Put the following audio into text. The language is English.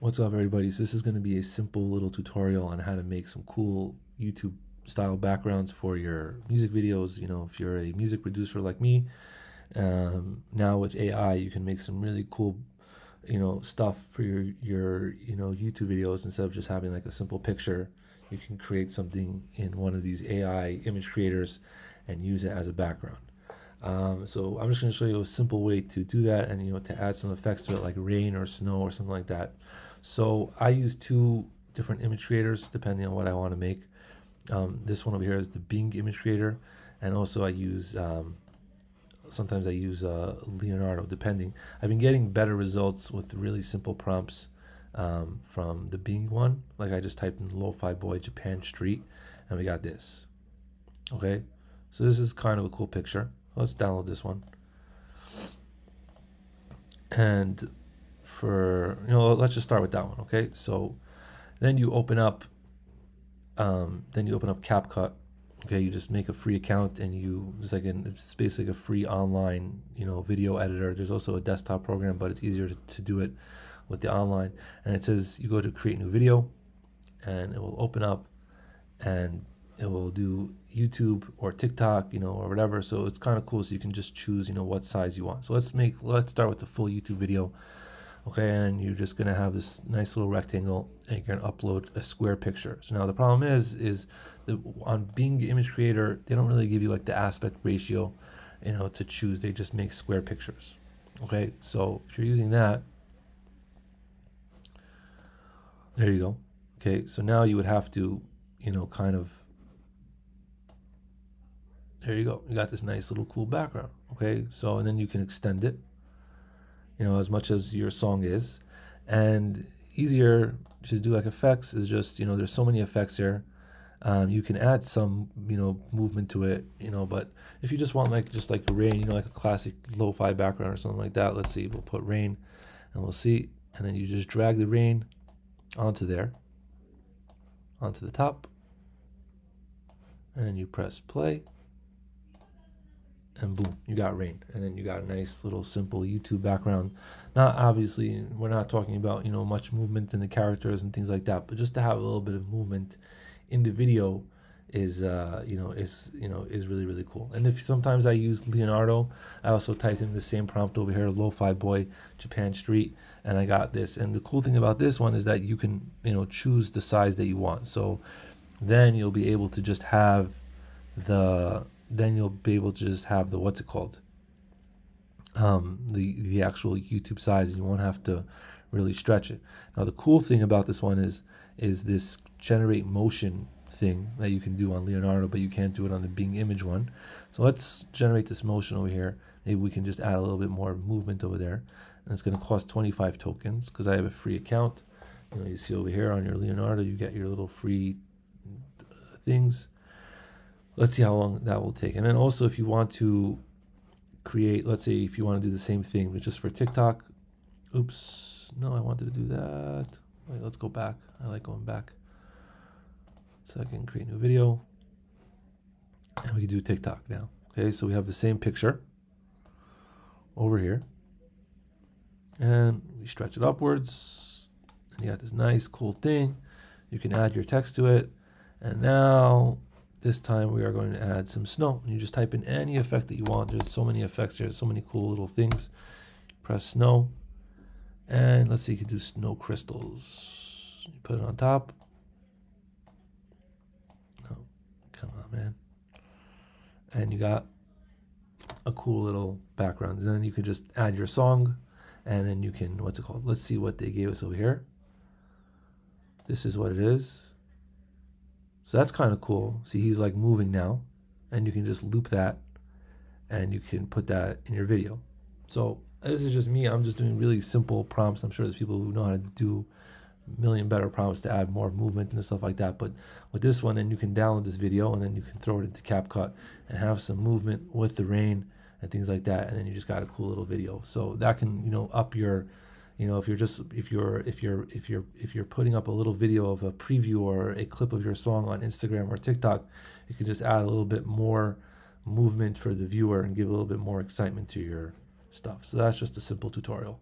What's up, everybody? So this is going to be a simple little tutorial on how to make some cool YouTube style backgrounds for your music videos. You know, if you're a music producer like me, now with AI you can make some really cool stuff for your YouTube videos. Instead of just having like a simple picture, you can create something in one of these AI image creators and use it as a background. So I'm just going to show you a simple way to do that, and to add some effects to it, like rain or snow or something like that. So I use two different image creators depending on what I want to make. This one over here is the Bing image creator, and also I use sometimes I use Leonardo, depending. I've been getting better results with really simple prompts from the Bing one. Like I just typed in Lo-Fi Boy Japan Street and we got this. Okay, so this is kind of a cool picture. Let's download this one. And for let's just start with that one. Okay, so then you open up CapCut. Okay, you just make a free account, and it's basically a free online video editor. There's also a desktop program, but it's easier to do it with the online. And it says you go to create new video, and it will open up, and it will do YouTube or TikTok, or whatever. So it's kind of cool. So you can just choose, what size you want. So let's start with the full YouTube video. Okay, and you're just gonna have this nice little rectangle, and you're gonna upload a square picture. So now the problem is that on Bing Image Creator, they don't really give you like the aspect ratio, to choose. They just make square pictures. Okay, so if you're using that, there you go. Okay, so now you would have to, there you go. You got this nice little cool background. Okay, so and then you can extend it, as much as your song is. And easier to do like effects is just, there's so many effects here. You can add some, movement to it, but if you just want just like rain, like a classic lo-fi background or something like that, let's see, we'll put rain and we'll see. And then you just drag the rain onto there, onto the top, and you press play. And boom, you got rain, and then you got a nice little simple YouTube background. Not obviously, we're not talking about much movement in the characters and things like that, but just to have a little bit of movement in the video is really, really cool. And if sometimes I use Leonardo, I also typed in the same prompt over here, Lo-Fi Boy Japan Street, and I got this. And the cool thing about this one is that you can choose the size that you want. So then you'll be able to just have the what's it called, the actual YouTube size, and you won't have to really stretch it. Now the cool thing about this one is this generate motion thing that you can do on Leonardo, but you can't do it on the Bing image one. So let's generate this motion over here. Maybe we can just add a little bit more movement over there, and it's going to cost 25 tokens because I have a free account. You see over here on your Leonardo, you get your little free things. Let's see how long that will take. And then also, if you want to create, let's say if you want to do the same thing, but just for TikTok. Oops, no, I wanted to do that. Wait, let's go back. I like going back. So I can create a new video. And we can do TikTok now. Okay, so we have the same picture over here. And we stretch it upwards. And you got this nice, cool thing. You can add your text to it. And now, this time we are going to add some snow. And you just type in any effect that you want. There's so many effects here, so many cool little things. Press snow, and let's see, you can do snow crystals. You put it on top. Oh, come on, man. And you got a cool little background. And then you can just add your song, and then you can, what's it called? Let's see what they gave us over here. This is what it is. So that's kind of cool. See, he's like moving now, and you can just loop that, and you can put that in your video. So this is just me. I'm just doing really simple prompts. I'm sure there's people who know how to do a million better prompts to add more movement and stuff like that. But with this one, then you can download this video, and then you can throw it into CapCut and have some movement with the rain and things like that. And then you just got a cool little video. So that can, up your, if you're putting up a little video of a preview or a clip of your song on Instagram or TikTok, you can just add a little bit more movement for the viewer and give a little bit more excitement to your stuff. So that's just a simple tutorial.